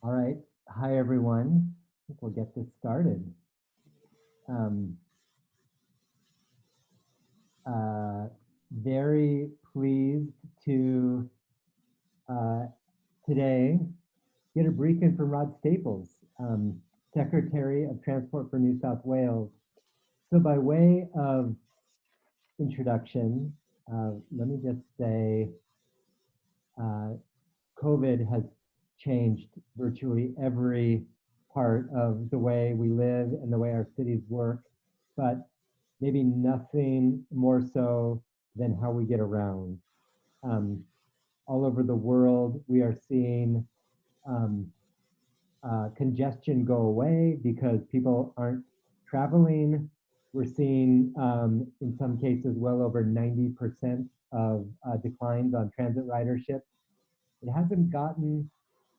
All right. Hi, everyone. I think we'll get this started. Um, very pleased to today get a briefing from Rod Staples, Secretary of Transport for New South Wales. So by way of introduction, let me just say COVID has changed virtually every part of the way we live and the way our cities work, but maybe nothing more so than how we get around. All over the world, we are seeing congestion go away because people aren't traveling. We're seeing, in some cases, well over 90% of declines on transit ridership. It hasn't gotten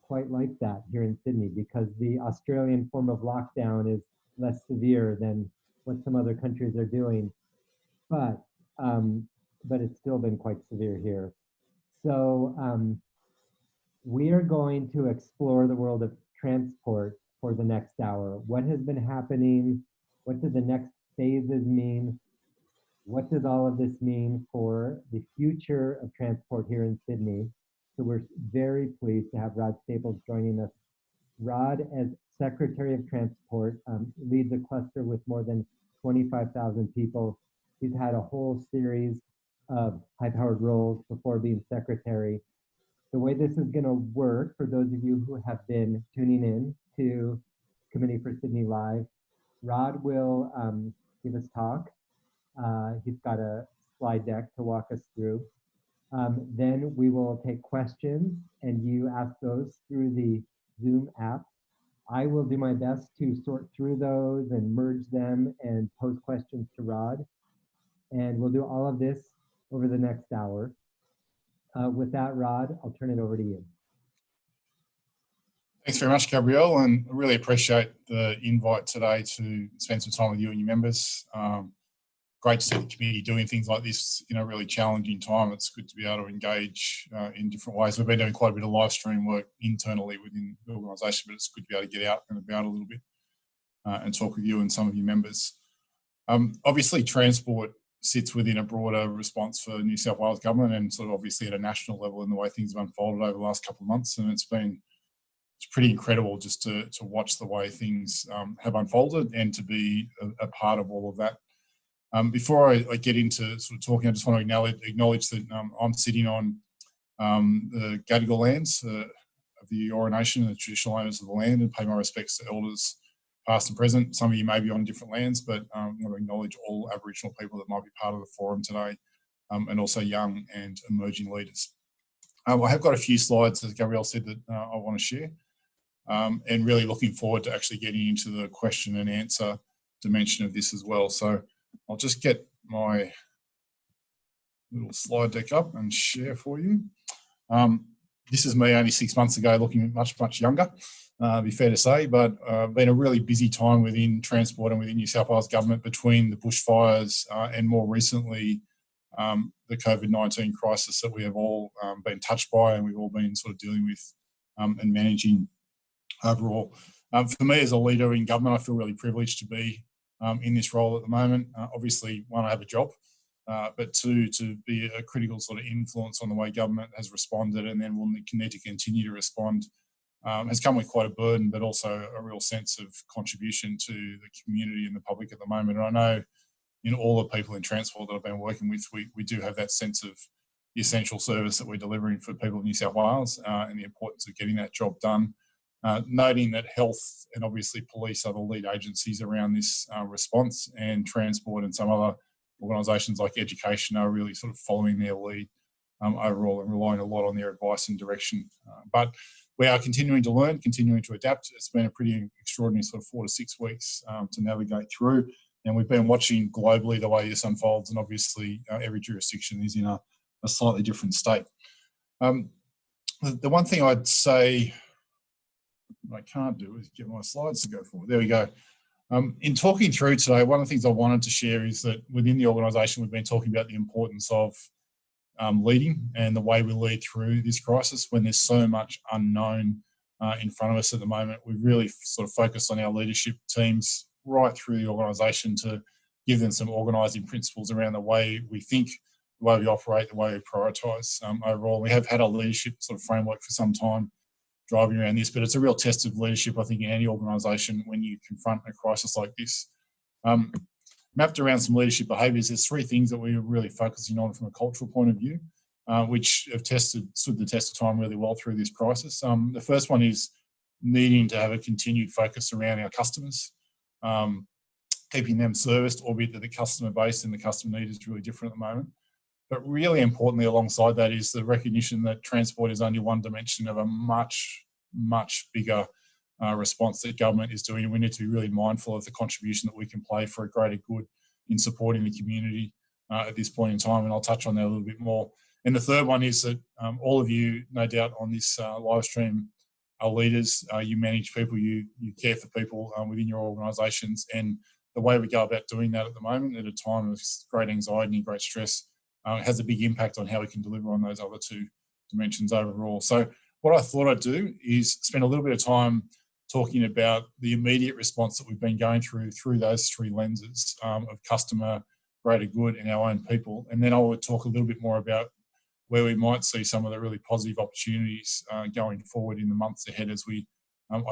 quite like that here in Sydney because the Australian form of lockdown is less severe than what some other countries are doing, but it's still been quite severe here. So we are going to explore the world of transport for the next hour. What has been happening? What do the next phases mean? What does all of this mean for the future of transport here in Sydney? So we're very pleased to have Rod Staples joining us. Rod, as Secretary of Transport, leads a cluster with more than 25,000 people. He's had a whole series of high-powered roles before being Secretary. The way this is going to work, for those of you who have been tuning in to Committee for Sydney Live, Rod will give us talk. He's got a slide deck to walk us through. Then we will take questions and you ask those through the Zoom app. I will do my best to sort through those and merge them and pose questions to Rod. And we'll do all of this over the next hour. With that, Rod, I'll turn it over to you. Thanks very much, Gabrielle, and I really appreciate the invite today to spend some time with you and your members. Great to see the committee doing things like this in a really challenging time. It's good to be able to engage in different ways. We've been doing quite a bit of live stream work internally within the organisation, but it's good to be able to get out and about a little bit and talk with you and some of your members. Obviously, transport sits within a broader response for New South Wales government and sort of obviously at a national level in the way things have unfolded over the last couple of months. And it's pretty incredible just to watch the way things have unfolded and to be a part of all of that. Before I get into sort of talking, I just want to acknowledge that I'm sitting on the Gadigal lands of the Eora Nation, the traditional owners of the land, and pay my respects to elders past and present. Some of you may be on different lands, but I want to acknowledge all Aboriginal people that might be part of the forum today, and also young and emerging leaders. I have got a few slides, as Gabrielle said, that I want to share, and really looking forward to actually getting into the question and answer dimension of this as well. So I'll just get my little slide deck up and share for you. This is me only 6 months ago, looking much, much younger, be fair to say, but been a really busy time within transport and within New South Wales government between the bushfires and more recently the COVID-19 crisis that we have all been touched by and we've all been sort of dealing with and managing overall. For me as a leader in government, I feel really privileged to be in this role at the moment. Obviously, one, I have a job, but two, to be a critical sort of influence on the way government has responded and then will need to continue to respond has come with quite a burden, but also a real sense of contribution to the community and the public at the moment. And I know in all the people in transport that I've been working with, we do have that sense of the essential service that we're delivering for people in New South Wales and the importance of getting that job done. Noting that health and obviously police are the lead agencies around this response, and transport and some other organisations like education are really sort of following their lead overall and relying a lot on their advice and direction. But we are continuing to learn, continuing to adapt. It's been a pretty extraordinary sort of 4 to 6 weeks to navigate through, and we've been watching globally the way this unfolds, and obviously every jurisdiction is in a slightly different state. The one thing I'd say I can't do is get my slides to go forward. There we go. In talking through today, one of the things I wanted to share is that within the organisation, we've been talking about the importance of leading and the way we lead through this crisis when there's so much unknown in front of us at the moment. We've really sort of focused on our leadership teams right through the organisation to give them some organising principles around the way we think, the way we operate, the way we prioritise overall. We have had a leadership sort of framework for some time driving around this, but it's a real test of leadership, I think, in any organisation when you confront a crisis like this. Mapped around some leadership behaviours, there's three things that we're really focusing on from a cultural point of view, which have stood the test of time really well through this crisis. The first one is needing to have a continued focus around our customers, keeping them serviced, albeit that the customer base and the customer need is really different at the moment. But really importantly, alongside that is the recognition that transport is only one dimension of a much, much bigger response that government is doing. And we need to be really mindful of the contribution that we can play for a greater good in supporting the community at this point in time. And I'll touch on that a little bit more. And the third one is that all of you, no doubt on this live stream, are leaders. You manage people, you care for people within your organisations. And the way we go about doing that at the moment, at a time of great anxiety and great stress, has a big impact on how we can deliver on those other two dimensions overall. So what I thought I'd do is spend a little bit of time talking about the immediate response that we've been going through those three lenses of customer, greater good, and our own people. And then I would talk a little bit more about where we might see some of the really positive opportunities going forward in the months ahead as we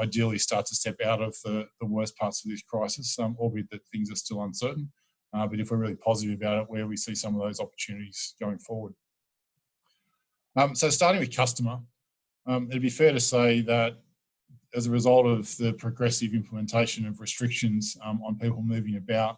ideally start to step out of the worst parts of this crisis, albeit that things are still uncertain. But if we're really positive about it, where we see some of those opportunities going forward. So starting with customer, it'd be fair to say that as a result of the progressive implementation of restrictions on people moving about,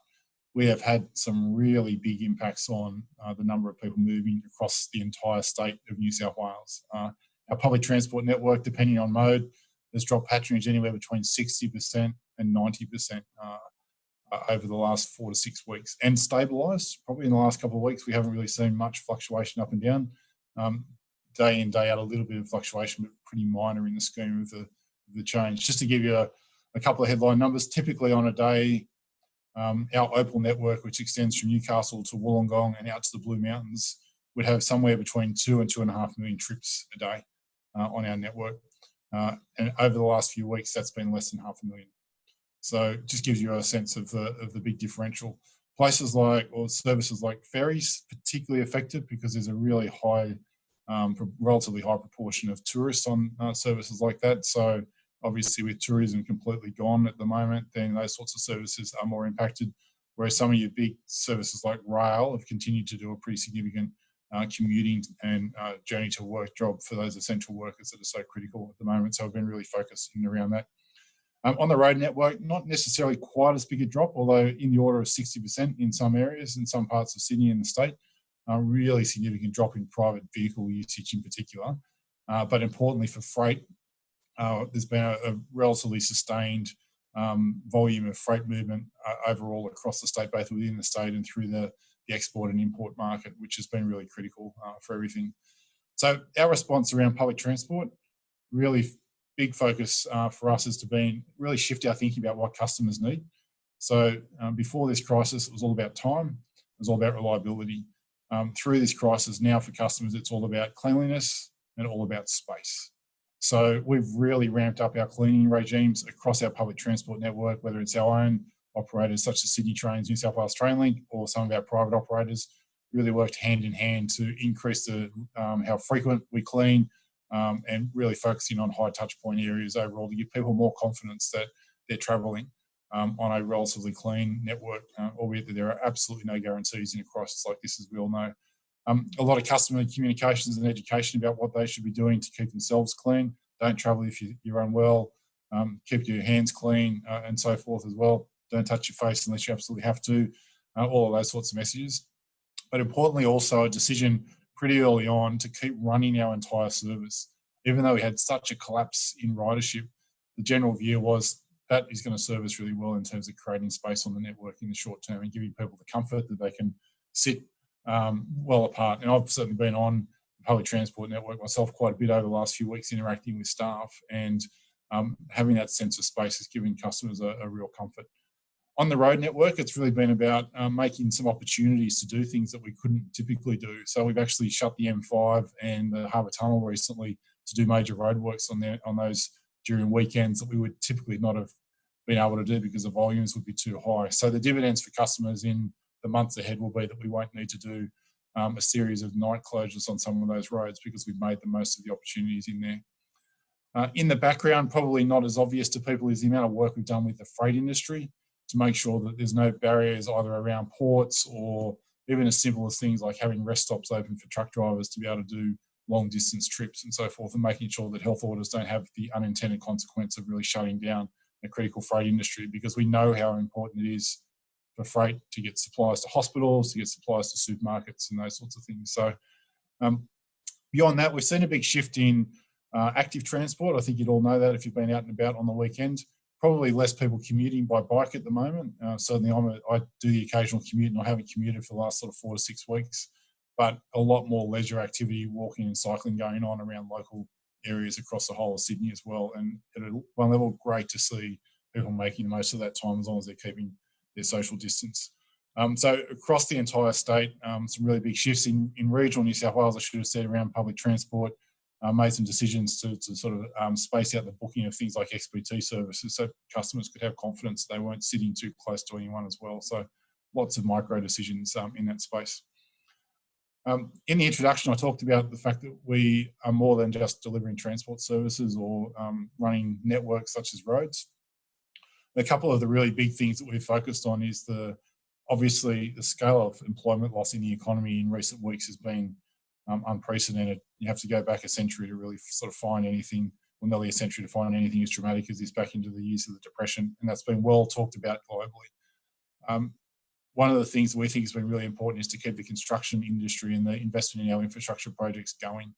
we have had some really big impacts on the number of people moving across the entire state of New South Wales. Our public transport network, depending on mode, has dropped patronage anywhere between 60% and 90% over the last 4 to 6 weeks, and stabilised. Probably in the last couple of weeks, we haven't really seen much fluctuation up and down. Day in, day out, a little bit of fluctuation, but pretty minor in the scheme of the change. Just to give you a couple of headline numbers, typically on a day, our Opal network, which extends from Newcastle to Wollongong and out to the Blue Mountains, would have somewhere between 2 and 2.5 million trips a day on our network. And over the last few weeks, that's been less than 500,000. So it just gives you a sense of the big differential. Places like, or services like ferries, particularly affected because there's a really high, relatively high proportion of tourists on services like that. So obviously with tourism completely gone at the moment, then those sorts of services are more impacted. Whereas some of your big services like rail have continued to do a pretty significant commuting and journey to work job for those essential workers that are so critical at the moment. So I've been really focusing around that. On the road network, not necessarily quite as big a drop, although in the order of 60% in some areas, in some parts of Sydney and the state. Really significant drop in private vehicle usage in particular. But importantly for freight, there's been a relatively sustained volume of freight movement overall across the state, both within the state and through the export and import market, which has been really critical for everything. So our response around public transport, really big focus for us is to really shift our thinking about what customers need. So before this crisis, it was all about time, it was all about reliability. Through this crisis now for customers, it's all about cleanliness and all about space. So we've really ramped up our cleaning regimes across our public transport network, whether it's our own operators such as Sydney Trains, New South Wales Trainlink, or some of our private operators, really worked hand in hand to increase how frequent we clean and really focusing on high touch point areas overall to give people more confidence that they're travelling on a relatively clean network, albeit that there are absolutely no guarantees in a crisis like this, as we all know. A lot of customer communications and education about what they should be doing to keep themselves clean. Don't travel if you're unwell. Keep your hands clean and so forth as well. Don't touch your face unless you absolutely have to. All of those sorts of messages. But importantly, also a decision pretty early on to keep running our entire service. Even though we had such a collapse in ridership, the general view was that is going to serve us really well in terms of creating space on the network in the short term and giving people the comfort that they can sit well apart. And I've certainly been on the public transport network myself quite a bit over the last few weeks interacting with staff, and having that sense of space is giving customers a real comfort. On the road network, it's really been about making some opportunities to do things that we couldn't typically do. So we've actually shut the M5 and the Harbour Tunnel recently to do major roadworks on those during weekends that we would typically not have been able to do because the volumes would be too high. So the dividends for customers in the months ahead will be that we won't need to do a series of night closures on some of those roads because we've made the most of the opportunities in there. In the background, probably not as obvious to people, is the amount of work we've done with the freight industry to make sure that there's no barriers either around ports or even as simple as things like having rest stops open for truck drivers to be able to do long distance trips and so forth, and making sure that health orders don't have the unintended consequence of really shutting down the critical freight industry, because we know how important it is for freight to get supplies to hospitals, to get supplies to supermarkets and those sorts of things. So beyond that, we've seen a big shift in active transport. I think you'd all know that if you've been out and about on the weekend. Probably less people commuting by bike at the moment. Certainly I do the occasional commute, and I haven't commuted for the last sort of 4 to 6 weeks, but a lot more leisure activity, walking and cycling going on around local areas across the whole of Sydney as well. And at one level, great to see people making the most of that time as long as they're keeping their social distance. So across the entire state, some really big shifts in regional New South Wales, I should have said, around public transport. Made some decisions to sort of space out the booking of things like XPT services so customers could have confidence they weren't sitting too close to anyone as well. So lots of micro decisions in that space. In the introduction, I talked about the fact that we are more than just delivering transport services or running networks such as roads. A couple of the really big things that we've focused on is obviously the scale of employment loss in the economy in recent weeks has been unprecedented. You have to go back a century to really sort of find anything, or nearly a century to find anything as dramatic as this back into the years of the Depression, and that's been well talked about globally. One of the things that we think has been really important is to keep the construction industry and the investment in our infrastructure projects going.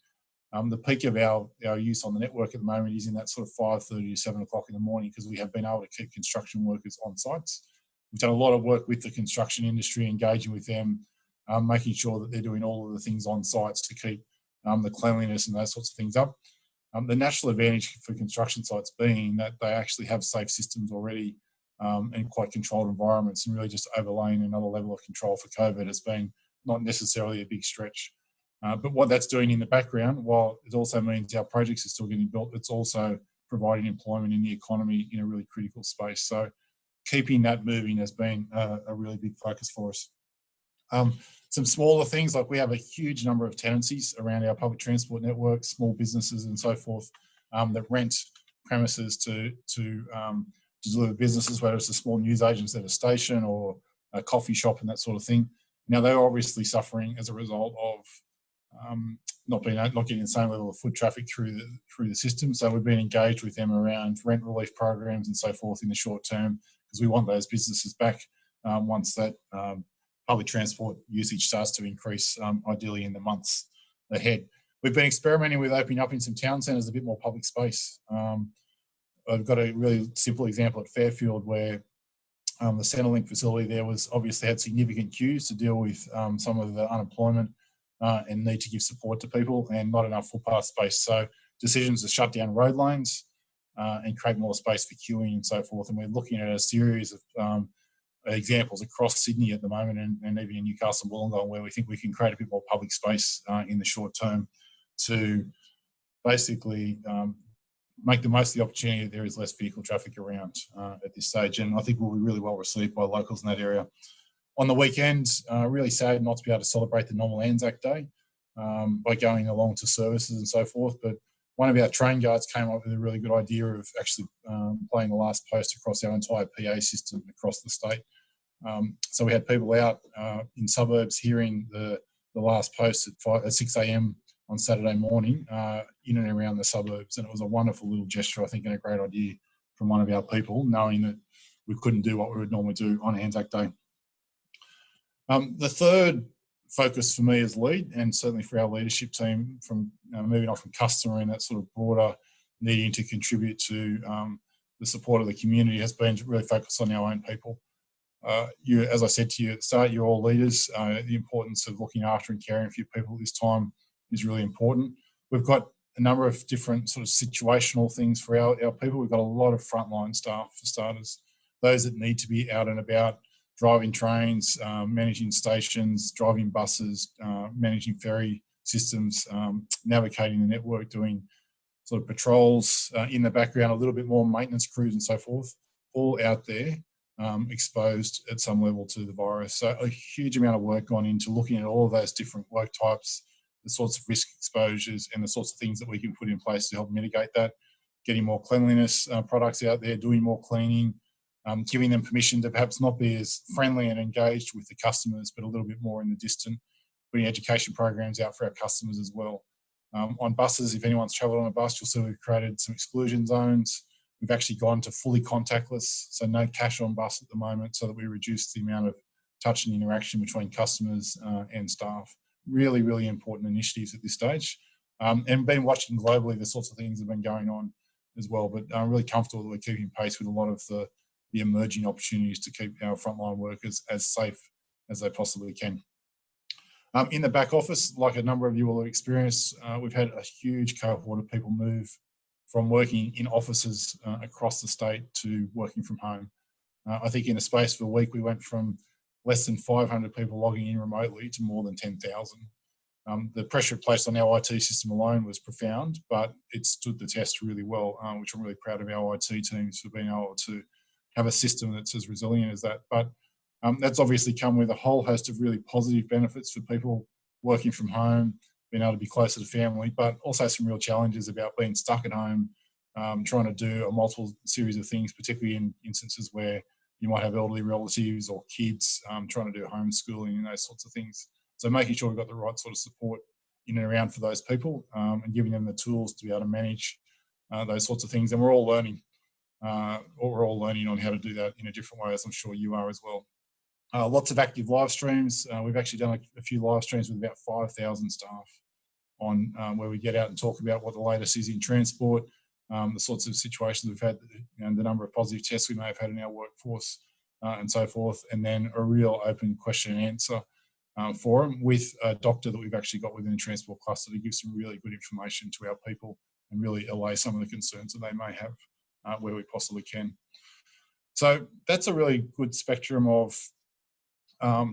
The peak of our use on the network at the moment is in that sort of 5:30 to 7 o'clock in the morning, because we have been able to keep construction workers on sites. We've done a lot of work with the construction industry, engaging with them, making sure that they're doing all of the things on sites to keep the cleanliness and those sorts of things up. The natural advantage for construction sites being that they actually have safe systems already in quite controlled environments, and really just overlaying another level of control for COVID has been not necessarily a big stretch. But what that's doing in the background, while it also means our projects are still getting built, it's also providing employment in the economy in a really critical space. So keeping that moving has been a really big focus for us. Some smaller things, like we have a huge number of tenancies around our public transport network, small businesses and so forth, that rent premises to deliver businesses, whether it's a small newsagents at a station or a coffee shop and that sort of thing. Now, they're obviously suffering as a result of not getting the same level of foot traffic through the system. So we've been engaged with them around rent relief programs and so forth in the short term, because we want those businesses back once that public transport usage starts to increase, ideally in the months ahead. We've been experimenting with opening up in some town centres a bit more public space. I've got a really simple example at Fairfield where the Centrelink facility there was obviously had significant queues to deal with some of the unemployment and need to give support to people, and not enough footpath space. So decisions to shut down road lanes and create more space for queuing and so forth. And we're looking at a series of examples across Sydney at the moment, and even in Newcastle and Wollongong, where we think we can create a bit more public space in the short term to basically make the most of the opportunity that there is less vehicle traffic around at this stage. And I think we'll be really well received by locals in that area. On the weekend, really sad not to be able to celebrate the normal Anzac Day by going along to services and so forth. But one of our train guards came up with a really good idea of actually playing the last post across our entire PA system across the state. So we had people out in suburbs hearing the last post at 6 a.m. on Saturday morning in and around the suburbs. And it was a wonderful little gesture, I think, and a great idea from one of our people, knowing that we couldn't do what we would normally do on Anzac Day. The third focus for me as lead, and certainly for our leadership team, from moving on from customer and that sort of broader needing to contribute to the support of the community, has been to really focus on our own people. As I said to you at the start, you're all leaders. The importance of looking after and caring for your people at this time is really important. We've got a number of different sort of situational things for our people. We've got a lot of frontline staff, for starters, those that need to be out and about, driving trains, managing stations, driving buses, managing ferry systems, navigating the network, doing sort of patrols in the background, a little bit more maintenance crews and so forth, all out there exposed at some level to the virus. So a huge amount of work gone into looking at all of those different work types, the sorts of risk exposures and the sorts of things that we can put in place to help mitigate that, getting more cleanliness products out there, doing more cleaning, giving them permission to perhaps not be as friendly and engaged with the customers, but a little bit more in the distant, putting education programs out for our customers as well. On buses, if anyone's travelled on a bus, you'll see we've created some exclusion zones. We've actually gone to fully contactless, so no cash on bus at the moment, so that we reduce the amount of touch and interaction between customers and staff. Really, really important initiatives at this stage. And been watching globally the sorts of things that have been going on as well, but I'm really comfortable that we're keeping pace with a lot of the emerging opportunities to keep our frontline workers as safe as they possibly can. In the back office, like a number of you will have experienced, we've had a huge cohort of people move from working in offices across the state to working from home. I think in the space of a week, we went from less than 500 people logging in remotely to more than 10,000. The pressure placed on our IT system alone was profound, but it stood the test really well, which I'm really proud of our IT teams for being able to have a system that's as resilient as that. But that's obviously come with a whole host of really positive benefits for people working from home, being able to be closer to family, but also some real challenges about being stuck at home, trying to do a multiple series of things, particularly in instances where you might have elderly relatives or kids trying to do homeschooling and those sorts of things. So making sure we've got the right sort of support in and around for those people and giving them the tools to be able to manage those sorts of things. And we're all learning. We're all learning on how to do that in a different way, as I'm sure you are as well. Lots of active live streams. We've actually done a few live streams with about 5,000 staff on where we get out and talk about what the latest is in transport, the sorts of situations we've had, and the number of positive tests we may have had in our workforce and so forth, and then a real open question and answer forum with a doctor that we've actually got within the transport cluster to give some really good information to our people and really allay some of the concerns that they may have where we possibly can. So that's a really good spectrum of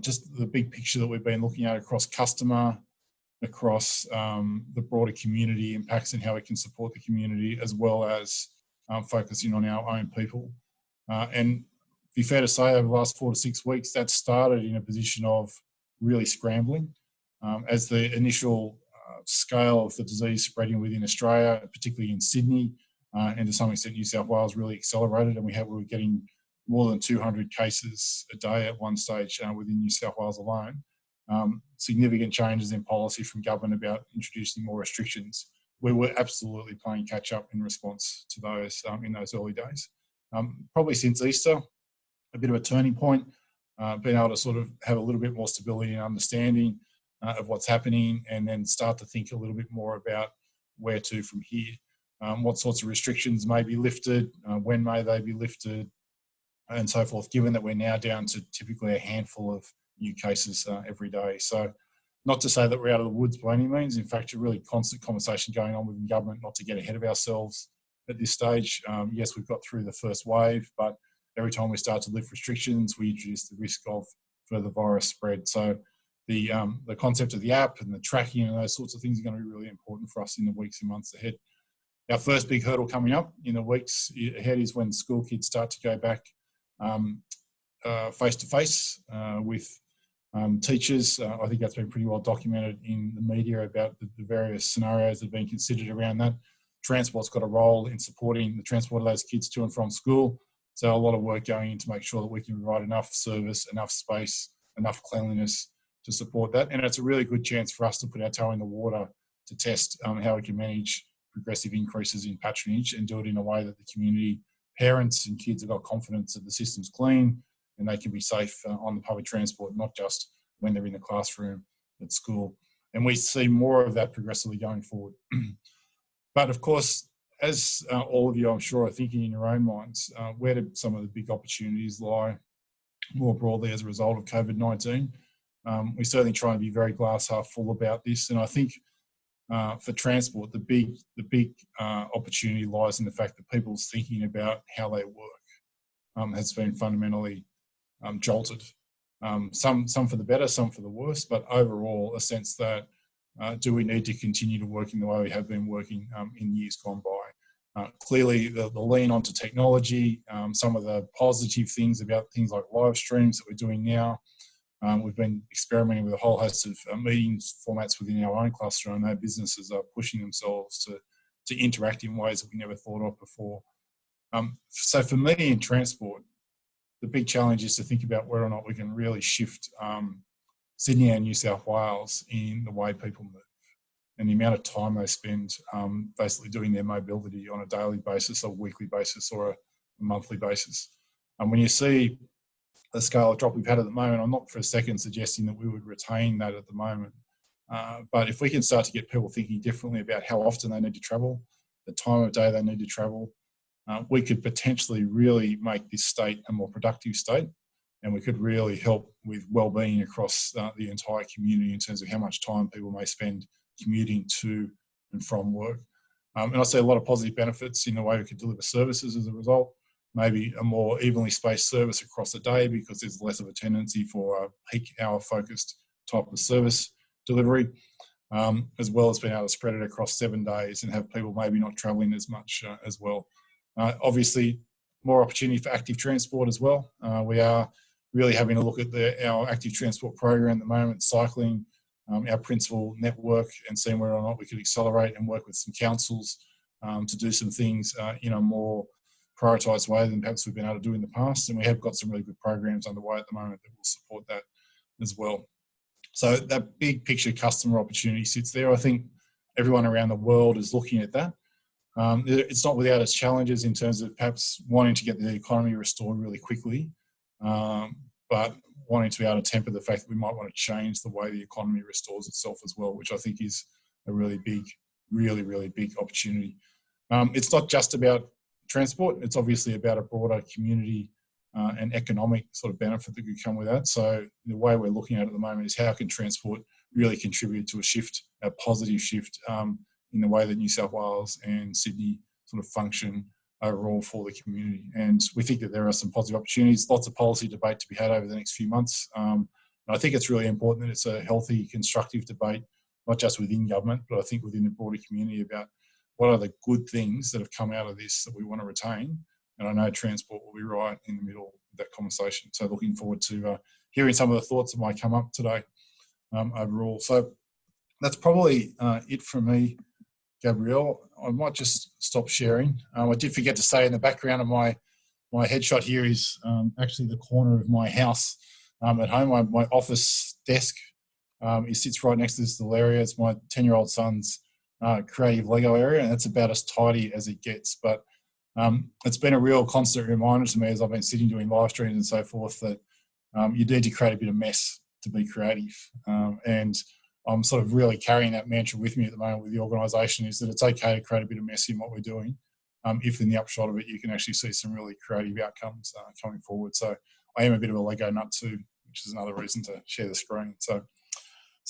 just the big picture that we've been looking at across customer, across the broader community impacts and how we can support the community, as well as focusing on our own people. And to be fair to say, over the last 4 to 6 weeks, that started in a position of really scrambling as the initial scale of the disease spreading within Australia, particularly in Sydney, and to some extent New South Wales, really accelerated, and we were getting more than 200 cases a day at one stage within New South Wales alone. Significant changes in policy from government about introducing more restrictions. We were absolutely playing catch up in response to those in those early days. Probably since Easter, a bit of a turning point, being able to sort of have a little bit more stability and understanding of what's happening, and then start to think a little bit more about where to from here. What sorts of restrictions may be lifted, when may they be lifted, and so forth, given that we're now down to typically a handful of new cases every day. So not to say that we're out of the woods by any means. In fact, a really constant conversation going on within government not to get ahead of ourselves at this stage. Yes, we've got through the first wave, but every time we start to lift restrictions, we introduce the risk of further virus spread. So the concept of the app and the tracking and those sorts of things are going to be really important for us in the weeks and months ahead. Our first big hurdle coming up in the weeks ahead is when school kids start to go back face-to-face with teachers. I think that's been pretty well documented in the media about the various scenarios that have been considered around that. Transport's got a role in supporting the transport of those kids to and from school. So a lot of work going in to make sure that we can provide enough service, enough space, enough cleanliness to support that. And it's a really good chance for us to put our toe in the water to test how we can manage progressive increases in patronage and do it in a way that the community, parents and kids have got confidence that the system's clean and they can be safe on the public transport, not just when they're in the classroom at school. And we see more of that progressively going forward. But of course, as all of you, I'm sure, are thinking in your own minds, where do some of the big opportunities lie more broadly as a result of COVID-19? We certainly try and be very glass half full about this. And I think for transport, the big opportunity lies in the fact that people's thinking about how they work has been fundamentally jolted. Some for the better, some for the worse, but overall a sense that do we need to continue to work in the way we have been working in years gone by? Clearly, the lean onto technology, some of the positive things about things like live streams that we're doing now. We've been experimenting with a whole host of meetings formats within our own cluster. I know businesses are pushing themselves to interact in ways that we never thought of before. So for me in transport, the big challenge is to think about whether or not we can really shift Sydney and New South Wales in the way people move and the amount of time they spend basically doing their mobility on a daily basis, or weekly basis, or a monthly basis. And when you see the scale of drop we've had at the moment, I'm not for a second suggesting that we would retain that at the moment. But if we can start to get people thinking differently about how often they need to travel, the time of day they need to travel, we could potentially really make this state a more productive state, and we could really help with well-being across the entire community in terms of how much time people may spend commuting to and from work. And I see a lot of positive benefits in the way we could deliver services as a result. Maybe a more evenly spaced service across the day because there's less of a tendency for a peak hour focused type of service delivery, as well as being able to spread it across 7 days and have people maybe not travelling as much as well. Obviously, more opportunity for active transport as well. We are really having a look at our active transport program at the moment, cycling, our principal network, and seeing whether or not we could accelerate and work with some councils to do some things in a more prioritised way than perhaps we've been able to do in the past. And we have got some really good programs underway at the moment that will support that as well. So that big picture customer opportunity sits there. I think everyone around the world is looking at that. It's not without its challenges in terms of perhaps wanting to get the economy restored really quickly, but wanting to be able to temper the fact that we might want to change the way the economy restores itself as well, which I think is a really big, really big opportunity. It's not just about transport, it's obviously about a broader community and economic sort of benefit that could come with that. So the way we're looking at it at the moment is how can transport really contribute to a positive shift in the way that New South Wales and Sydney sort of function overall for the community. And we think that there are some positive opportunities, lots of policy debate to be had over the next few months. And I think it's really important that it's a healthy, constructive debate, not just within government, but I think within the broader community about what are the good things that have come out of this that we want to retain. And I know transport will be right in the middle of that conversation. So looking forward to hearing some of the thoughts that might come up today overall. So that's probably it from me, Gabrielle. I might just stop sharing. I did forget to say in the background of my headshot here is actually the corner of my house at home. My office desk it sits right next to this little area. It's my 10-year-old son's creative Lego area, and that's about as tidy as it gets. But it's been a real constant reminder to me as I've been sitting doing live streams and so forth that you need to create a bit of mess to be creative. And I'm sort of really carrying that mantra with me at the moment with the organisation, is that it's okay to create a bit of mess in what we're doing, if in the upshot of it you can actually see some really creative outcomes coming forward. So I am a bit of a Lego nut too, which is another reason to share the screen. So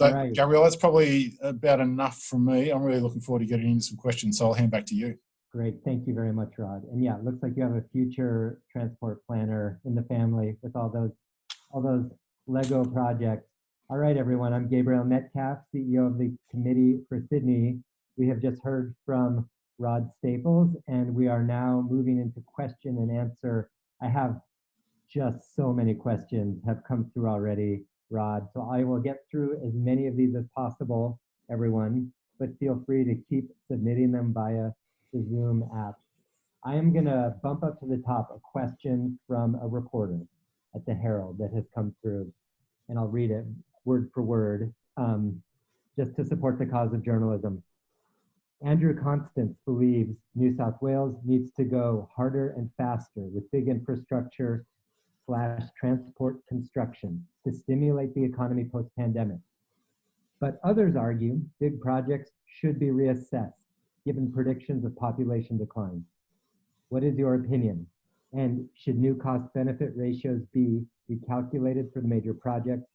right. Gabrielle, that's probably about enough from me. I'm really looking forward to getting into some questions, so I'll hand back to you. Great, thank you very much, Rod. And yeah, it looks like you have a future transport planner in the family with all those Lego projects. All right, everyone, I'm Gabriel Metcalf, CEO of the Committee for Sydney. We have just heard from Rod Staples, and we are now moving into question and answer. I have just so many questions have come through already, Rod, so I will get through as many of these as possible, everyone, but feel free to keep submitting them via the Zoom app. I am gonna bump up to the top a question from a reporter at the Herald that has come through, and I'll read it word for word, just to support the cause of journalism. Andrew Constance believes New South Wales needs to go harder and faster with big infrastructure / transport construction to stimulate the economy post-pandemic. But others argue big projects should be reassessed given predictions of population decline. What is your opinion? And should new cost-benefit ratios be recalculated for the major projects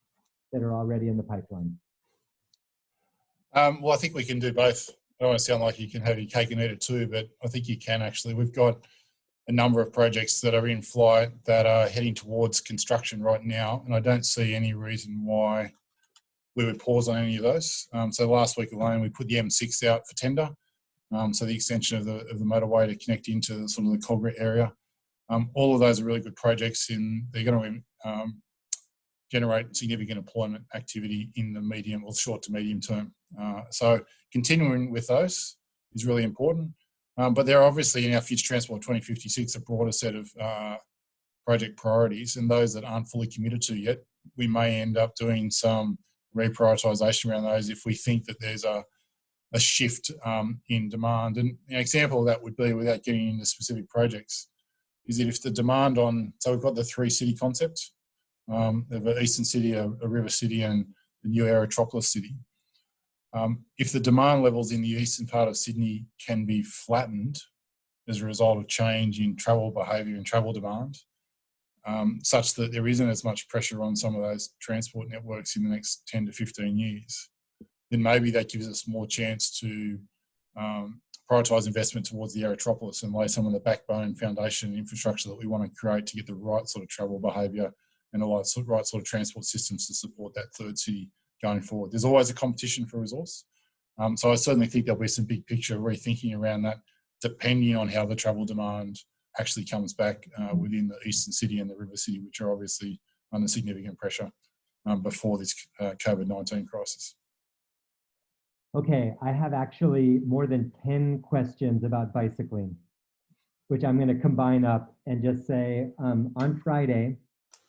that are already in the pipeline? Well, I think we can do both. I don't want to sound like you can have your cake and eat it too, but I think you can actually. We've got a number of projects that are in flight that are heading towards construction right now, and I don't see any reason why we would pause on any of those. So last week alone, we put the M6 out for tender. So the extension of the motorway to connect into sort of the Coalgrit area. All of those are really good projects, and they're going to generate significant employment activity in the medium or short to medium term. So continuing with those is really important. But there are obviously in our Future Transport 2056 a broader set of project priorities, and those that aren't fully committed to yet, we may end up doing some reprioritisation around those if we think that there's a shift in demand. And an example of that would be, without getting into specific projects, is that if the demand on, so we've got the 3 city concept, of an eastern city, a river city, and the new aerotropolis city. If the demand levels in the eastern part of Sydney can be flattened as a result of change in travel behaviour and travel demand, such that there isn't as much pressure on some of those transport networks in the next 10 to 15 years, then maybe that gives us more chance to prioritise investment towards the aerotropolis and lay some of the backbone foundation infrastructure that we want to create to get the right sort of travel behaviour and the right sort of transport systems to support that third city going forward. There's always a competition for resource. So I certainly think there'll be some big picture rethinking around that, depending on how the travel demand actually comes back within the eastern city and the river city, which are obviously under significant pressure before this COVID-19 crisis. Okay, I have actually more than 10 questions about bicycling, which I'm going to combine up and just say, on Friday,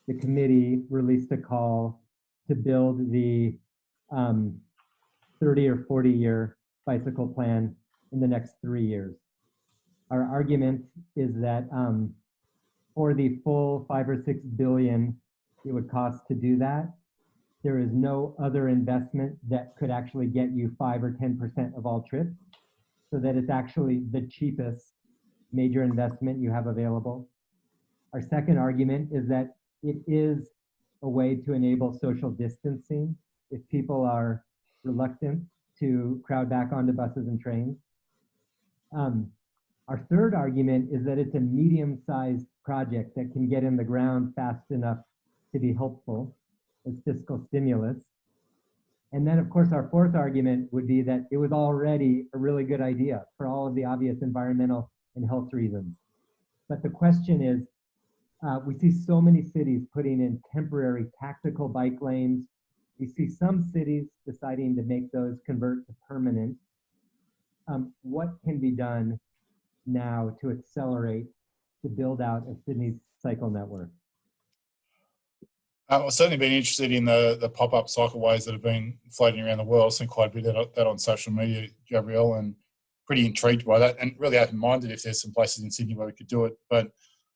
the committee released a call to build the 30 or 40 year bicycle plan in the next 3 years. Our argument is that for the full 5 or 6 billion it would cost to do that, there is no other investment that could actually get you 5 or 10% of all trips, so that it's actually the cheapest major investment you have available. Our second argument is that it is a way to enable social distancing if people are reluctant to crowd back onto buses and trains. Our third argument is that it's a medium-sized project that can get in the ground fast enough to be helpful as fiscal stimulus. And then, of course, our fourth argument would be that it was already a really good idea for all of the obvious environmental and health reasons. But the question is, we see so many cities putting in temporary tactical bike lanes. We see some cities deciding to make those convert to permanent. What can be done now to accelerate the build out of Sydney's cycle network? I've certainly been interested in the pop-up cycleways that have been floating around the world. I've seen quite a bit of that on social media, Gabrielle, and pretty intrigued by that, and really open-minded if there's some places in Sydney where we could do it. But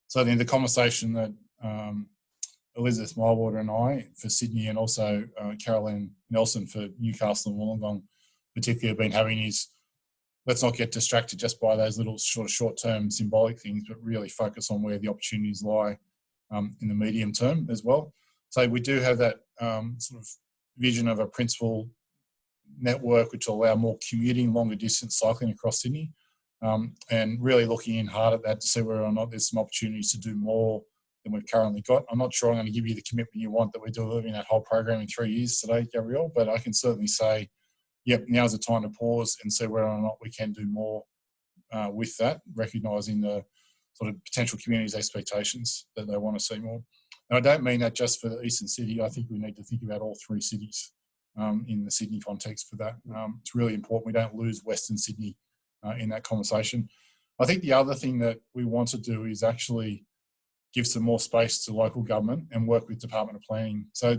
certainly the conversation that Elizabeth Mywater and I for Sydney, and also Caroline Nelson for Newcastle and Wollongong particularly, have been having is, let's not get distracted just by those little short-term symbolic things, but really focus on where the opportunities lie in the medium term as well. So we do have that sort of vision of a principal network which will allow more commuting, longer distance cycling across Sydney, and really looking in hard at that to see whether or not there's some opportunities to do more than we've currently got. I'm not sure I'm going to give you the commitment you want that we're delivering that whole program in 3 years today, Gabrielle, but I can certainly say, yep, now's the time to pause and see whether or not we can do more with that, recognising the sort of potential community's expectations that they want to see more. And I don't mean that just for the eastern city. I think we need to think about all 3 cities in the Sydney context for that. It's really important we don't lose Western Sydney in that conversation. I think the other thing that we want to do is actually give some more space to local government and work with Department of Planning. So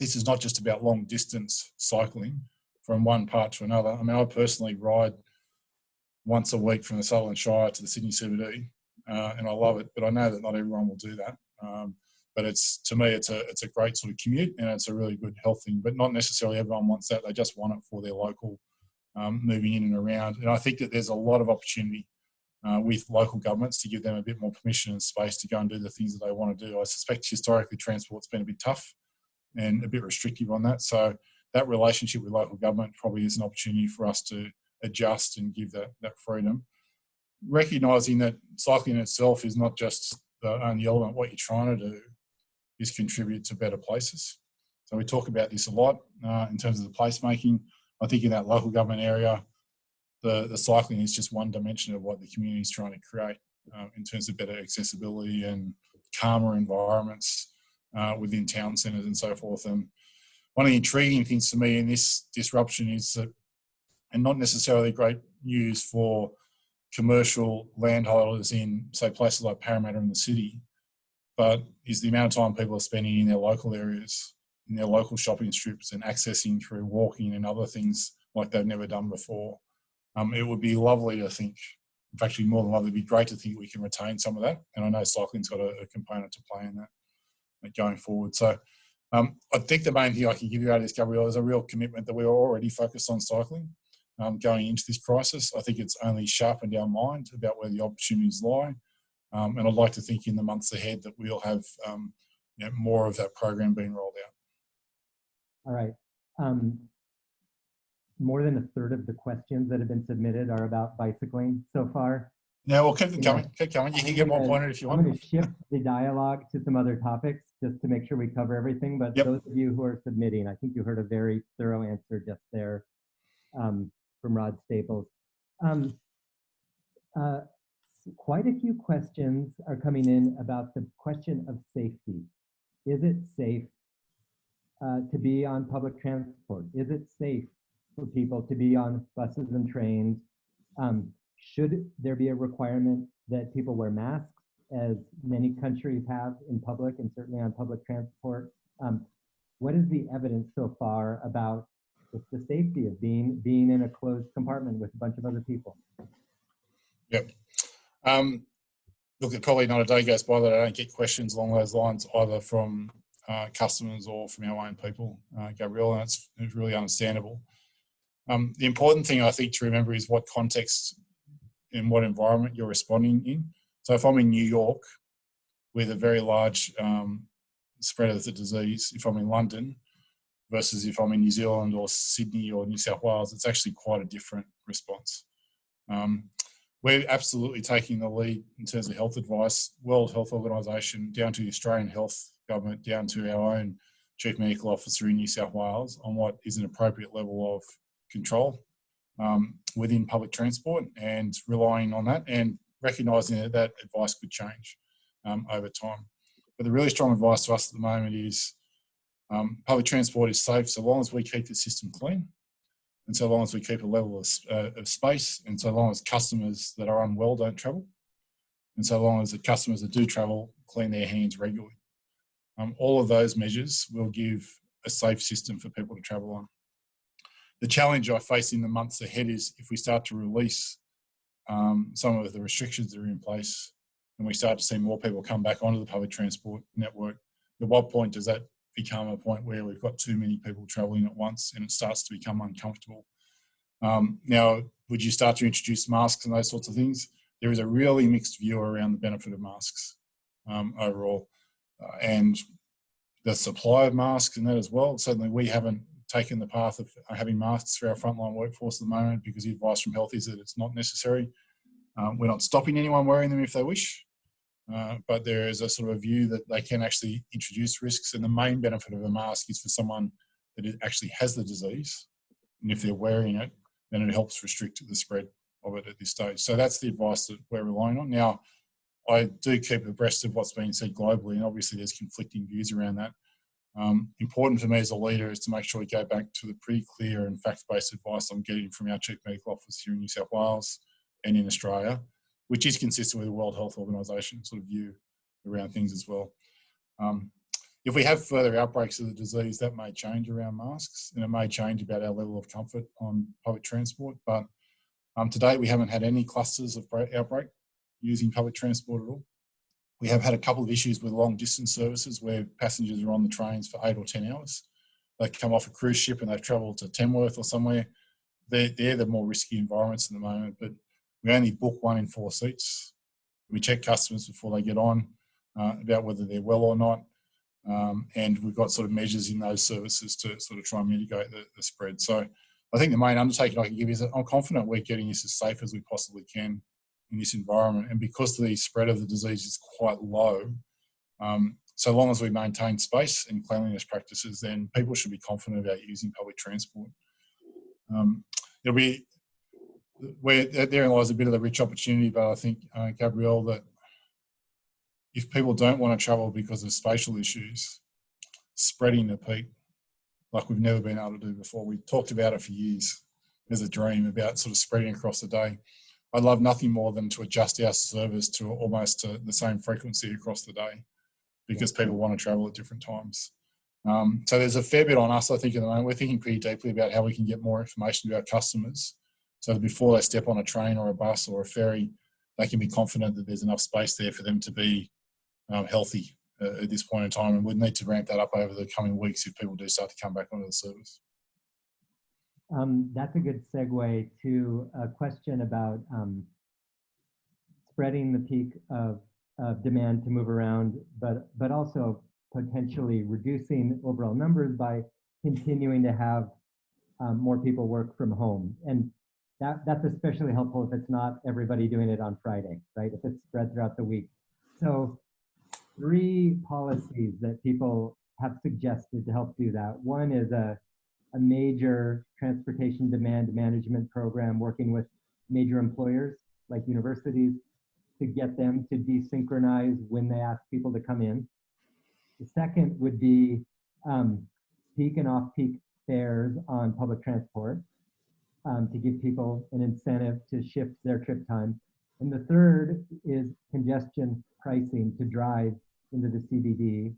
this is not just about long distance cycling from one part to another. I mean, I personally ride once a week from the Sutherland Shire to the Sydney CBD, and I love it, but I know that not everyone will do that. But to me, it's a great sort of commute, and it's a really good health thing, but not necessarily everyone wants that. They just want it for their local moving in and around. And I think that there's a lot of opportunity with local governments to give them a bit more permission and space to go and do the things that they want to do. I suspect historically transport's been a bit tough and a bit restrictive on that. So that relationship with local government probably is an opportunity for us to adjust and give that freedom. Recognising that cycling itself is not just the only element. What you're trying to do is contribute to better places. So we talk about this a lot in terms of the placemaking. I think in that local government area, the cycling is just one dimension of what the community is trying to create in terms of better accessibility and calmer environments within town centres and so forth. And one of the intriguing things to me in this disruption is that, and not necessarily great news for commercial landholders in, say, places like Parramatta in the city, but is the amount of time people are spending in their local areas, in their local shopping strips, and accessing through walking and other things like they've never done before. It would be lovely to think, in fact, more than lovely, it'd be great to think we can retain some of that. And I know cycling's got a component to play in that going forward. So I think the main thing I can give you out of this, Gabrielle, is a real commitment that we're already focused on cycling going into this crisis. I think it's only sharpened our mind about where the opportunities lie. And I'd like to think in the months ahead that we'll have more of that program being rolled out. All right. More than a third of the questions that have been submitted are about bicycling so far. No, we'll keep them coming. Keep coming. You can get more pointed if you want. I'm going to shift the dialogue to some other topics just to make sure we cover everything. But those of you who are submitting, I think you heard a very thorough answer just there from Rod Staples. Quite a few questions are coming in about the question of safety. Is it safe to be on public transport? Is it safe for people to be on buses and trains? Should there be a requirement that people wear masks, as many countries have in public and certainly on public transport? What is the evidence so far about the safety of being in a closed compartment with a bunch of other people? Yep. Look, it's probably not a day goes by that I don't get questions along those lines, either from customers or from our own people, Gabrielle, and it's really understandable. The important thing I think to remember is what context and what environment you're responding in. So if I'm in New York with a very large spread of the disease, if I'm in London versus if I'm in New Zealand or Sydney or New South Wales, it's actually quite a different response. We're absolutely taking the lead in terms of health advice, World Health Organisation, down to the Australian Health Government, down to our own Chief Medical Officer in New South Wales on what is an appropriate level of control within public transport, and relying on that and recognising that that advice could change over time. But the really strong advice to us at the moment is public transport is safe so long as we keep the system clean, and so long as we keep a level of space, and so long as customers that are unwell don't travel, and so long as the customers that do travel clean their hands regularly. All of those measures will give a safe system for people to travel on. The challenge I face in the months ahead is if we start to release some of the restrictions that are in place and we start to see more people come back onto the public transport network, at what point does that become a point where we've got too many people travelling at once and it starts to become uncomfortable? Now, would you start to introduce masks and those sorts of things? There is a really mixed view around the benefit of masks overall, and the supply of masks and that as well. Certainly we haven't taken the path of having masks for our frontline workforce at the moment because the advice from health is that it's not necessary. We're not stopping anyone wearing them if they wish, but there is a sort of a view that they can actually introduce risks, and the main benefit of a mask is for someone that actually has the disease, and if they're wearing it, then it helps restrict the spread of it at this stage. So that's the advice that we're relying on. Now, I do keep abreast of what's being said globally, and obviously there's conflicting views around that. Important for me as a leader is to make sure we go back to the pretty clear and fact-based advice I'm getting from our Chief Medical Officer here in New South Wales and in Australia, which is consistent with the World Health Organisation sort of view around things as well. If we have further outbreaks of the disease, that may change around masks, and it may change about our level of comfort on public transport. But to date, we haven't had any clusters of outbreak using public transport at all. We have had a couple of issues with long distance services where passengers are on the trains for 8 or 10 hours. They come off a cruise ship and they've travelled to Tamworth or somewhere. They're the more risky environments at the moment, but we only book 1 in 4 seats. We check customers before they get on about whether they're well or not. And we've got sort of measures in those services to sort of try and mitigate the spread. So I think the main undertaking I can give is that I'm confident we're getting this as safe as we possibly can in this environment. And because the spread of the disease is quite low, so long as we maintain space and cleanliness practices, then people should be confident about using public transport. It'll be where therein lies a bit of the rich opportunity, but I think, Gabrielle, that if people don't want to travel because of spatial issues, spreading the peak like we've never been able to do before. We talked about it for years as a dream about sort of spreading across the day. I'd love nothing more than to adjust our service to almost to the same frequency across the day, because people want to travel at different times. So there's a fair bit on us, I think, at the moment. We're thinking pretty deeply about how we can get more information to our customers so that before they step on a train or a bus or a ferry, they can be confident that there's enough space there for them to be healthy at this point in time, and we'd need to ramp that up over the coming weeks if people do start to come back onto the service. That's a good segue to a question about spreading the peak of demand to move around, but also potentially reducing overall numbers by continuing to have more people work from home. And that's especially helpful if it's not everybody doing it on Friday, right? If it's spread throughout the week. So 3 policies that people have suggested to help do that. One is a major transportation demand management program working with major employers like universities to get them to desynchronize when they ask people to come in. The second would be peak and off-peak fares on public transport to give people an incentive to shift their trip time. And the third is congestion pricing to drive into the CBD,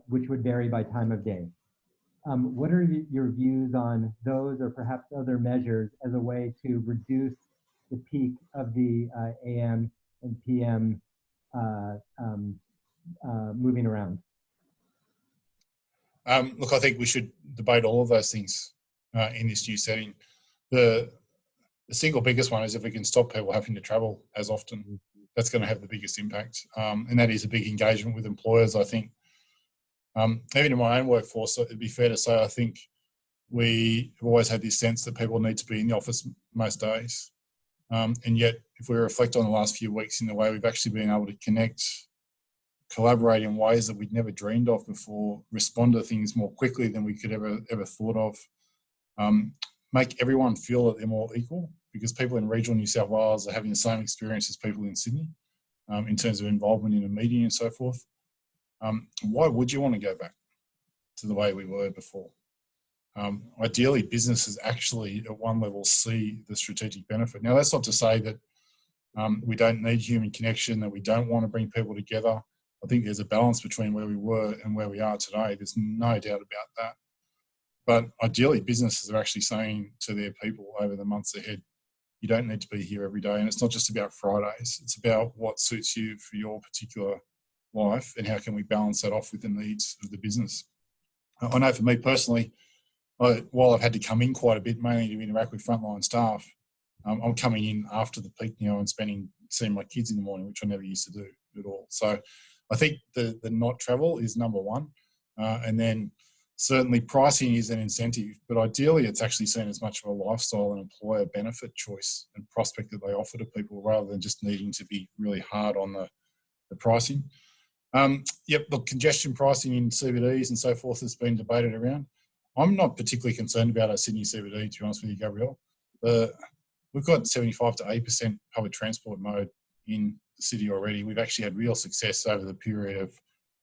which would vary by time of day. What are your views on those or perhaps other measures as a way to reduce the peak of the AM and PM moving around? Look, I think we should debate all of those things in this new setting. The single biggest one is if we can stop people having to travel as often, that's going to have the biggest impact. And that is a big engagement with employers, I think. Even in my own workforce, it'd be fair to say I think we have always had this sense that people need to be in the office most days. And yet, if we reflect on the last few weeks in the way we've actually been able to connect, collaborate in ways that we'd never dreamed of before, respond to things more quickly than we could ever thought of, make everyone feel that they're more equal, because people in regional New South Wales are having the same experience as people in Sydney in terms of involvement in a meeting and so forth. Why would you want to go back to the way we were before? Ideally, businesses actually at one level see the strategic benefit. Now, that's not to say that we don't need human connection, that we don't want to bring people together. I think there's a balance between where we were and where we are today. There's no doubt about that. But ideally, businesses are actually saying to their people over the months ahead, you don't need to be here every day. And it's not just about Fridays. It's about what suits you for your particular life and how can we balance that off with the needs of the business. I know for me personally, while I've had to come in quite a bit, mainly to interact with frontline staff, I'm coming in after the peak now and seeing my kids in the morning, which I never used to do at all. So I think the not travel is number one. And then certainly pricing is an incentive, but ideally it's actually seen as much of a lifestyle and employer benefit choice and prospect that they offer to people rather than just needing to be really hard on the pricing. Look, congestion pricing in CBDs and so forth has been debated around. I'm not particularly concerned about our Sydney CBD, to be honest with you, Gabrielle. We've got 75 to 8% public transport mode in the city already. We've actually had real success over the period of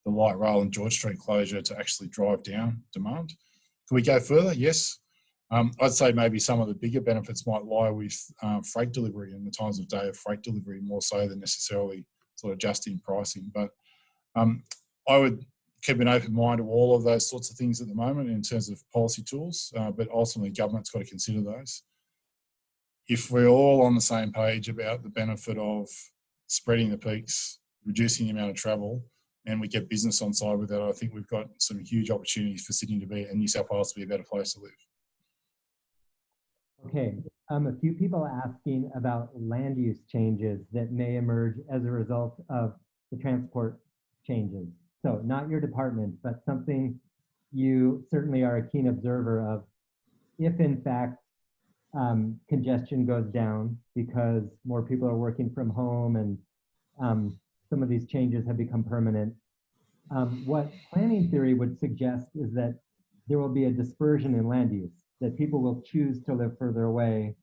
the light rail and George Street closure to actually drive down demand. Can we go further? Yes. I'd say maybe some of the bigger benefits might lie with freight delivery and the times of day of freight delivery more so than necessarily sort of just in pricing. But I would keep an open mind to all of those sorts of things at the moment in terms of policy tools, but ultimately government's got to consider those. If we're all on the same page about the benefit of spreading the peaks, reducing the amount of travel, and we get business on side with that, I think we've got some huge opportunities for Sydney to be, and New South Wales to be a better place to live. Okay, a few people asking about land use changes that may emerge as a result of the transport changes. So not your department, but something you certainly are a keen observer of. If in fact congestion goes down because more people are working from home and some of these changes have become permanent. What planning theory would suggest is that there will be a dispersion in land use, that people will choose to live further away,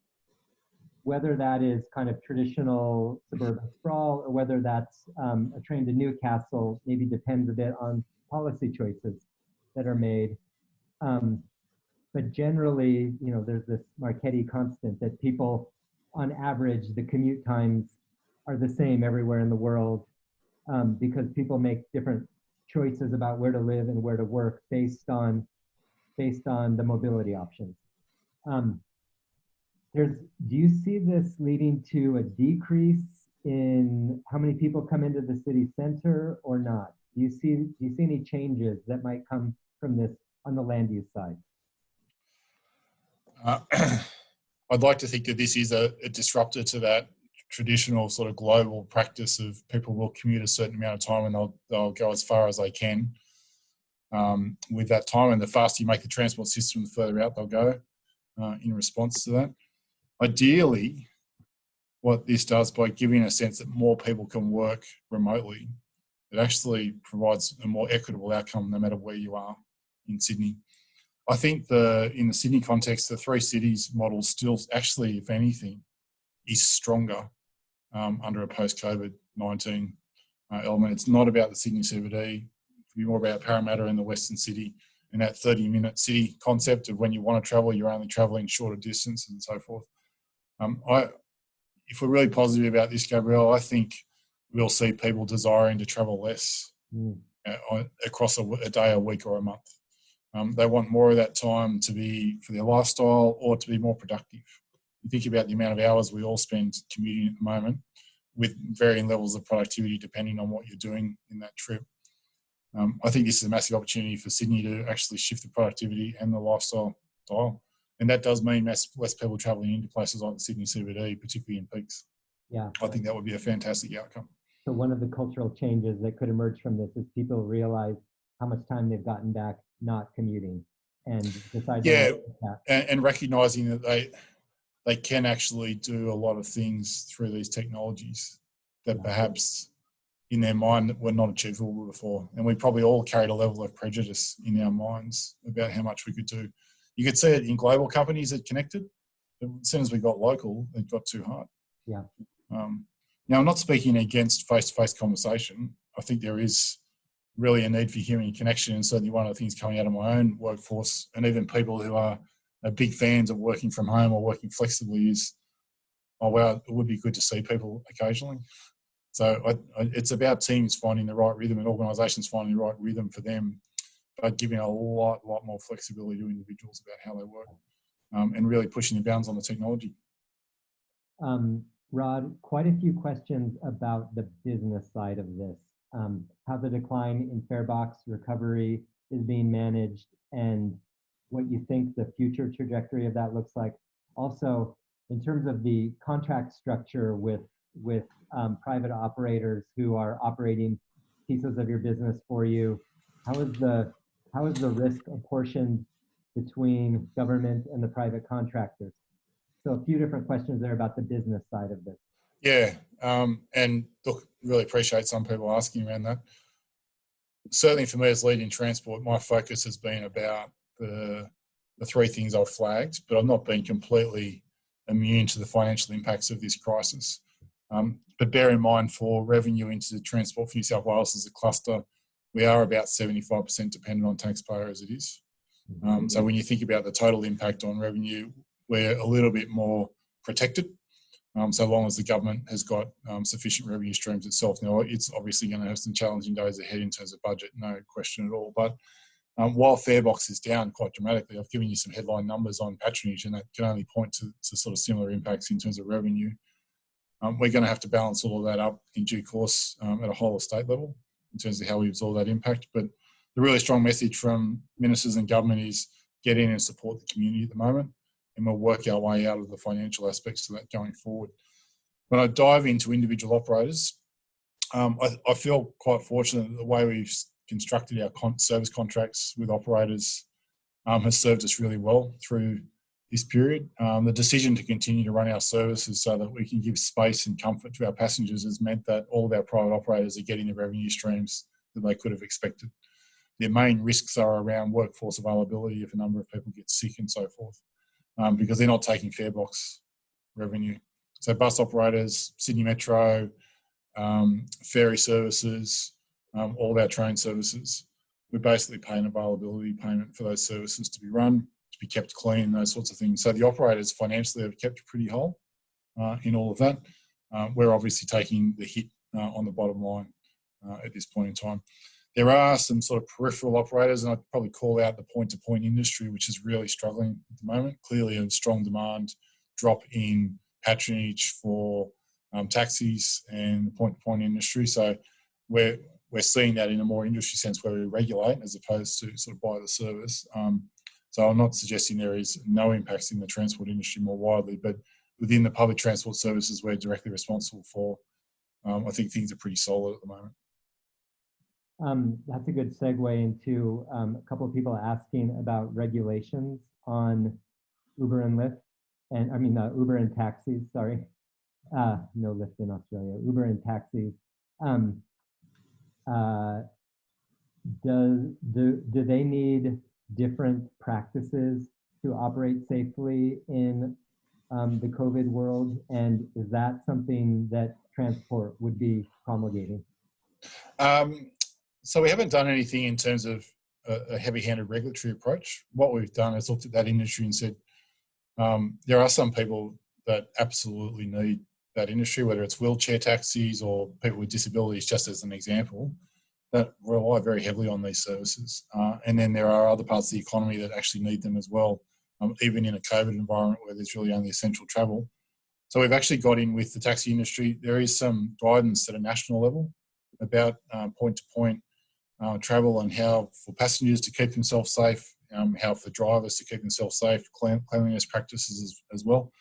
whether that is kind of traditional suburban sprawl or whether that's a train to Newcastle, maybe depends a bit on policy choices that are made. But generally, there's this Marchetti constant that people, on average, the commute times are the same everywhere in the world, because people make different choices about where to live and where to work based on the mobility options. Do you see this leading to a decrease in how many people come into the city center or not? Do you see any changes that might come from this on the land use side? I'd like to think that this is a disruptor to that traditional sort of global practice of people will commute a certain amount of time and they'll go as far as they can with that time. And the faster you make the transport system, the further out they'll go in response to that. Ideally, what this does by giving a sense that more people can work remotely, it actually provides a more equitable outcome no matter where you are in Sydney. I think in the Sydney context, the three cities model still actually, if anything, is stronger under a post-COVID-19 element. It's not about the Sydney CBD. It'll be more about Parramatta and the Western City and that 30-minute city concept of when you want to travel, you're only travelling shorter distance and so forth. If we're really positive about this, Gabrielle, I think we'll see people desiring to travel less across a day, a week or a month. They want more of that time to be for their lifestyle or to be more productive. You think about the amount of hours we all spend commuting at the moment with varying levels of productivity depending on what you're doing in that trip. I think this is a massive opportunity for Sydney to actually shift the productivity and the lifestyle dial. And that does mean less people travelling into places like the Sydney CBD, particularly in peaks. Yeah, I think that would be a fantastic outcome. So one of the cultural changes that could emerge from this is people realize how much time they've gotten back not commuting and decide and recognising that they can actually do a lot of things through these technologies that perhaps in their mind were not achievable before. And we probably all carried a level of prejudice in our minds about how much we could do. You could see it in global companies that connected, but as soon as we got local, it got too hard. Yeah. Now, I'm not speaking against face-to-face conversation. I think there is really a need for human connection, and certainly one of the things coming out of my own workforce and even people who are big fans of working from home or working flexibly is, oh, wow, it would be good to see people occasionally. So it's about teams finding the right rhythm and organisations finding the right rhythm for them, but giving a lot more flexibility to individuals about how they work and really pushing the bounds on the technology. Rod, quite a few questions about the business side of this, how the decline in fare box recovery is being managed and what you think the future trajectory of that looks like. Also, in terms of the contract structure with private operators who are operating pieces of your business for you, how is the risk apportioned between government and the private contractors? So a few different questions there about the business side of this. Yeah, and look, really appreciate some people asking around that. Certainly for me as lead in transport, my focus has been about the three things I've flagged, but I've not been completely immune to the financial impacts of this crisis. But bear in mind, for revenue into Transport for New South Wales as a cluster, we are about 75% dependent on taxpayer as it is. So when you think about the total impact on revenue, we're a little bit more protected, so long as the government has got sufficient revenue streams itself. Now, it's obviously going to have some challenging days ahead in terms of budget, no question at all. But while farebox is down quite dramatically, I've given you some headline numbers on patronage, and that can only point to sort of similar impacts in terms of revenue. We're going to have to balance all of that up in due course at a whole of state level in terms of how we absorb that impact. But the really strong message from ministers and government is get in and support the community at the moment, and we'll work our way out of the financial aspects of that going forward. When I dive into individual operators, I feel quite fortunate that the way we've constructed our service contracts with operators has served us really well through this period. The decision to continue to run our services so that we can give space and comfort to our passengers has meant that all of our private operators are getting the revenue streams that they could have expected. Their main risks are around workforce availability if a number of people get sick and so forth, because they're not taking fare box revenue. So bus operators, Sydney Metro, ferry services, all of our train services, we're basically paying availability payment for those services to be run, to be kept clean, those sorts of things. So the operators financially have kept pretty whole in all of that. We're obviously taking the hit on the bottom line at this point in time. There are some sort of peripheral operators, and I'd probably call out the point-to-point industry, which is really struggling at the moment. Clearly a strong demand, drop in patronage for taxis and the point-to-point industry. So we're seeing that in a more industry sense where we regulate as opposed to sort of buy the service. So I'm not suggesting there is no impacts in the transport industry more widely, but within the public transport services we're directly responsible for, I think things are pretty solid at the moment. That's a good segue into a couple of people asking about regulations on Uber and Lyft, and I mean Uber and taxis. Sorry, no Lyft in Australia. Uber and taxis. Do they need different practices to operate safely in the COVID world? And is that something that transport would be promulgating? So we haven't done anything in terms of a heavy-handed regulatory approach. What we've done is looked at that industry and said, there are some people that absolutely need that industry, whether it's wheelchair taxis or people with disabilities, just as an example, that rely very heavily on these services. And then there are other parts of the economy that actually need them as well, even in a COVID environment where there's really only essential travel. So we've actually got in with the taxi industry. There is some guidance at a national level about point-to-point travel and how for passengers to keep themselves safe, how for drivers to keep themselves safe, cleanliness practices as well.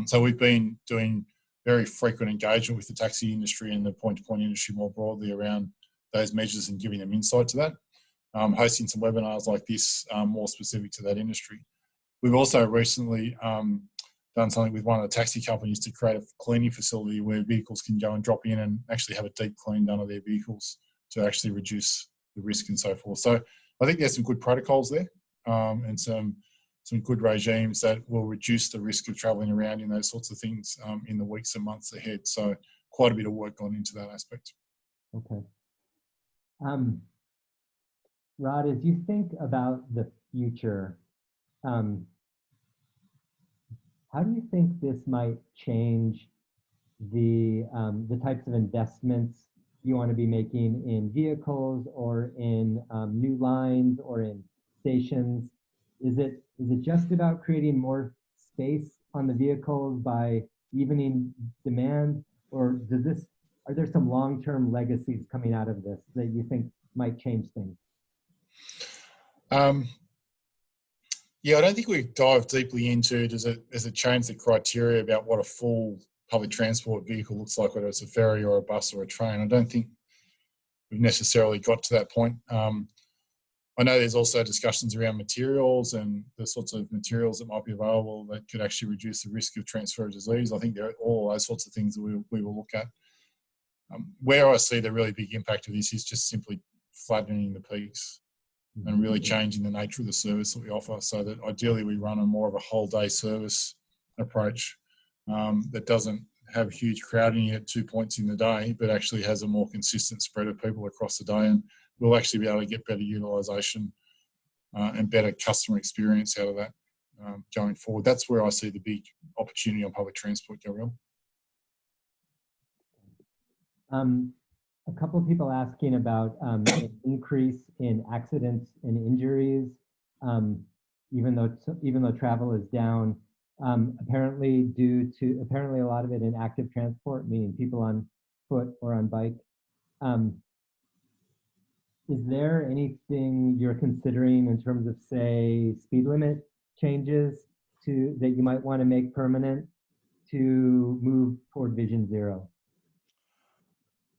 So we've been doing very frequent engagement with the taxi industry and the point-to-point industry more broadly around those measures and giving them insight to that, hosting some webinars like this more specific to that industry. We've also recently done something with one of the taxi companies to create a cleaning facility where vehicles can go and drop in and actually have a deep clean done of their vehicles to actually reduce the risk and so forth. So I think there's some good protocols there and some good regimes that will reduce the risk of travelling around in those sorts of things in the weeks and months ahead. So quite a bit of work gone into that aspect. Okay. Rod, as you think about the future, how do you think this might change the types of investments you want to be making in vehicles or in new lines or in stations? Is it just about creating more space on the vehicles by evening demand, or are there some long-term legacies coming out of this that you think might change things? Yeah, I don't think we've dived deeply into does it change the criteria about what a full public transport vehicle looks like, whether it's a ferry or a bus or a train. I don't think we've necessarily got to that point. I know there's also discussions around materials and the sorts of materials that might be available that could actually reduce the risk of transfer of disease. I think there are all those sorts of things that we will look at. Where I see the really big impact of this is just simply flattening the peaks and really changing the nature of the service that we offer so that ideally we run a more of a whole day service approach that doesn't have huge crowding at 2 points in the day, but actually has a more consistent spread of people across the day, and we'll actually be able to get better utilisation and better customer experience out of that going forward. That's where I see the big opportunity on public transport, Gabrielle. A couple of people asking about an increase in accidents and injuries, even though travel is down. Apparently a lot of it in active transport, meaning people on foot or on bike. Is there anything you're considering in terms of, say, speed limit changes that you might want to make permanent to move toward Vision Zero?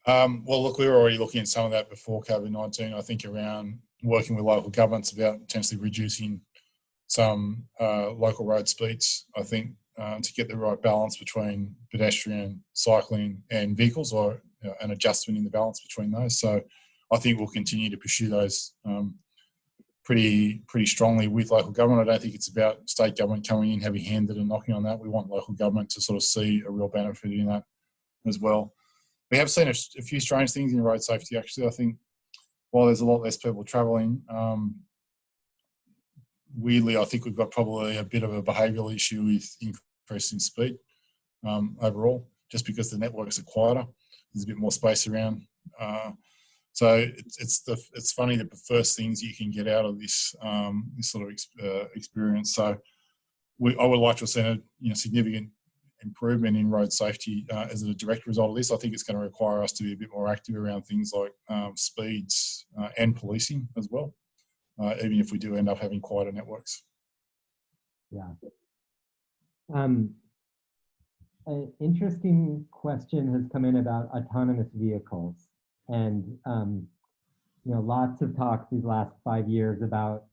Well, look, we were already looking at some of that before COVID-19, I think, around working with local governments about potentially reducing some local road speeds, I think, to get the right balance between pedestrian, cycling and vehicles, or an adjustment in the balance between those. So I think we'll continue to pursue those pretty strongly with local government. I don't think it's about state government coming in heavy-handed and knocking on that. We want local government to sort of see a real benefit in that as well. We have seen a few strange things in road safety, actually. I think while there's a lot less people travelling, weirdly, I think we've got probably a bit of a behavioural issue with increasing speed overall, just because the networks are quieter. There's a bit more space around. So it's funny that the first things you can get out of this this sort of experience. So I would like to have seen a significant improvement in road safety as a direct result of this. I think it's going to require us to be a bit more active around things like speeds and policing as well, even if we do end up having quieter networks. Yeah. An interesting question has come in about autonomous vehicles, and lots of talk these last 5 years about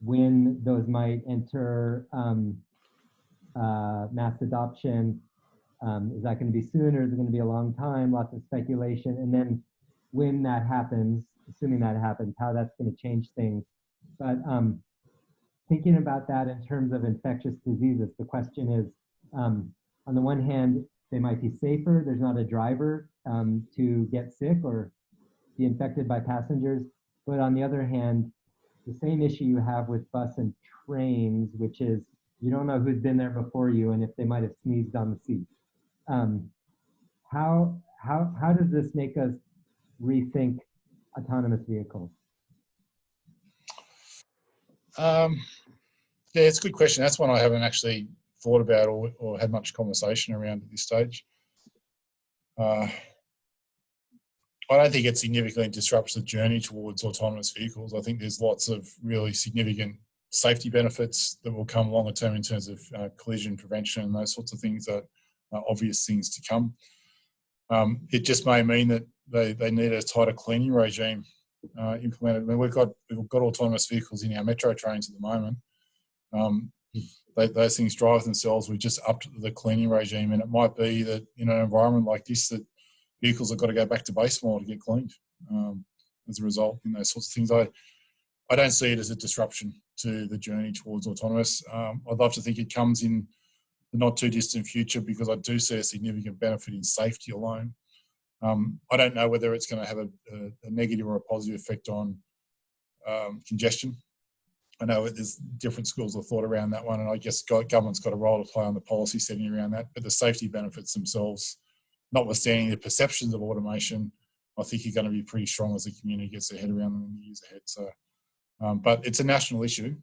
when those might enter mass adoption. Is that going to be soon, or is it going to be a long time? Lots of speculation. And then when that happens, assuming that happens, how that's going to change things. But thinking about that in terms of infectious diseases, the question is, on the one hand, they might be safer. There's not a driver to get sick or be infected by passengers. But on the other hand, the same issue you have with bus and trains, which is you don't know who's been there before you and if they might have sneezed on the seat. How does this make us rethink autonomous vehicles? Yeah, it's a good question. That's one I haven't actually thought about or had much conversation around at this stage. I don't think it significantly disrupts the journey towards autonomous vehicles. I think there's lots of really significant safety benefits that will come longer term in terms of collision prevention and those sorts of things that are obvious things to come. It just may mean that they need a tighter cleaning regime implemented. I mean, we've got autonomous vehicles in our metro trains at the moment. Those things drive themselves. We just upped the cleaning regime, and it might be that in an environment like this that vehicles have got to go back to base more to get cleaned as a result in those sorts of things. I don't see it as a disruption to the journey towards autonomous. I'd love to think it comes in the not too distant future, because I do see a significant benefit in safety alone. I don't know whether it's going to have a negative or a positive effect on congestion. I know there's different schools of thought around that one, and I guess government's got a role to play on the policy setting around that. But the safety benefits themselves, notwithstanding the perceptions of automation, I think are going to be pretty strong as the community gets their head around them in the years ahead. So, but it's a national issue.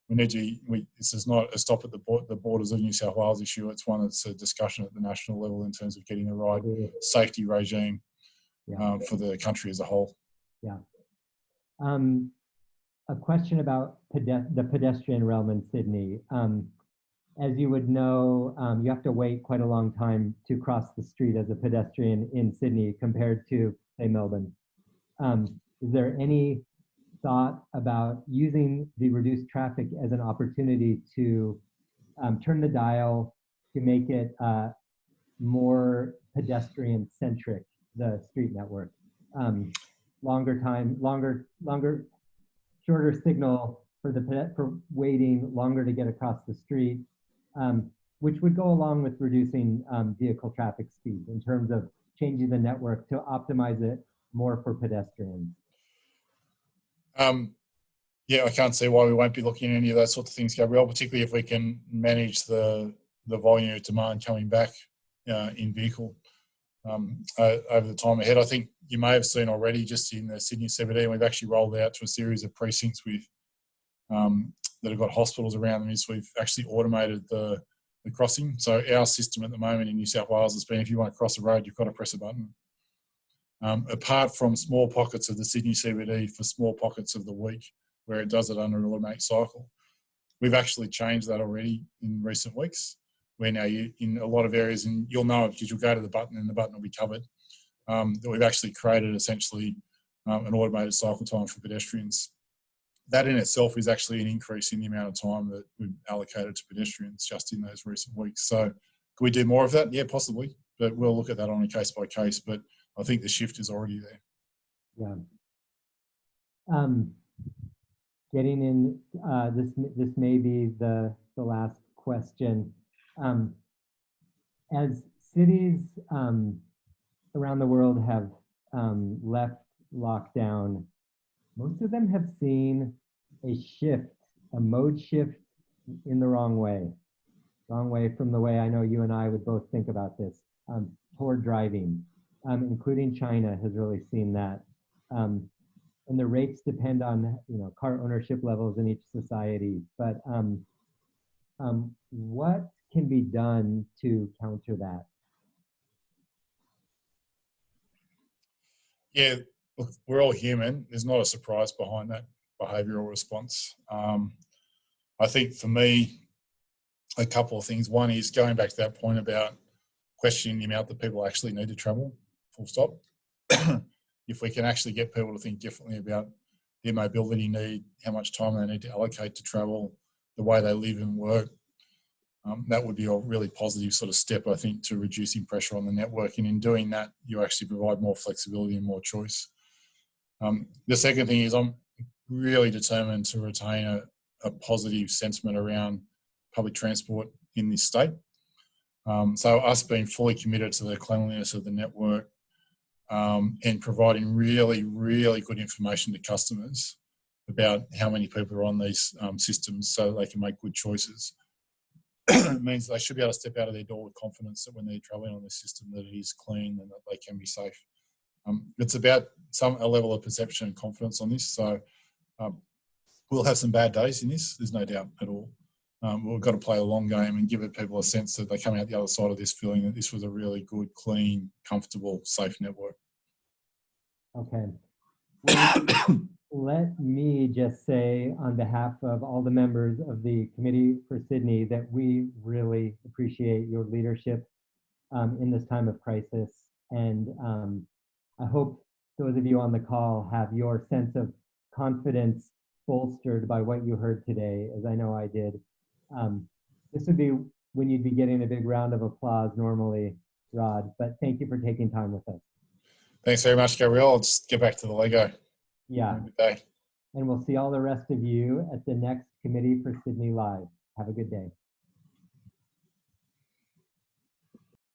This is not a stop at the borders of New South Wales issue. It's one that's a discussion at the national level in terms of getting the right safety regime for the country as a whole. Yeah. A question about the pedestrian realm in Sydney. As you would know, you have to wait quite a long time to cross the street as a pedestrian in Sydney compared to, say, Melbourne. Is there any thought about using the reduced traffic as an opportunity to turn the dial to make it more pedestrian-centric, the street network? Shorter signal for waiting longer to get across the street, which would go along with reducing vehicle traffic speed in terms of changing the network to optimize it more for pedestrians. Yeah, I can't see why we won't be looking at any of those sorts of things, Gabrielle, particularly if we can manage the volume of demand coming back in vehicle over the time ahead. I think you may have seen already just in the Sydney CBD, and we've actually rolled out to a series of precincts with that have got hospitals around them, is we've actually automated the crossing. So our system at the moment in New South Wales has been, if you want to cross a road, you've got to press a button. Apart from small pockets of the Sydney CBD for small pockets of the week where it does it under an automatic cycle, we've actually changed that already in recent weeks, where now in a lot of areas, and you'll know it because you'll go to the button and the button will be covered, that we've actually created essentially an automated cycle time for pedestrians. that in itself is actually an increase in the amount of time that we've allocated to pedestrians just in those recent weeks. So could we do more of that? Yeah, possibly, but we'll look at that on a case by case. But I think the shift is already there. Yeah. Getting in, this may be the last question. As cities around the world have left lockdown, most of them have seen a shift, a mode shift in the wrong way from the way I know you and I would both think about this, toward driving, including China has really seen that. And the rates depend on, you know, car ownership levels in each society, but what can be done to counter that? Yeah, look, we're all human. There's not a surprise behind that behavioural response. I think for me, a couple of things. One is going back to that point about questioning the amount that people actually need to travel, full stop. If we can actually get people to think differently about their mobility need, how much time they need to allocate to travel, the way they live and work, that would be a really positive sort of step, I think, to reducing pressure on the network. And in doing that, you actually provide more flexibility and more choice. The second thing is I'm really determined to retain a positive sentiment around public transport in this state. So us being fully committed to the cleanliness of the network, and providing really, really good information to customers about how many people are on these systems so they can make good choices. It means they should be able to step out of their door with confidence that when they're travelling on this system that it is clean and that they can be safe. It's about a level of perception and confidence on this. So we'll have some bad days in this, there's no doubt at all. We've got to play a long game and give people a sense that they come out the other side of this feeling that this was a really good, clean, comfortable, safe network. Okay. Well, let me just say on behalf of all the members of the Committee for Sydney that we really appreciate your leadership in this time of crisis. And I hope those of you on the call have your sense of confidence bolstered by what you heard today, as I know I did. This would be when you'd be getting a big round of applause normally, Rod, but thank you for taking time with us. Thanks very much, Gabrielle. Let's get back to the Lego. Yeah. And we'll see all the rest of you at the next Committee for Sydney Live. Have a good day.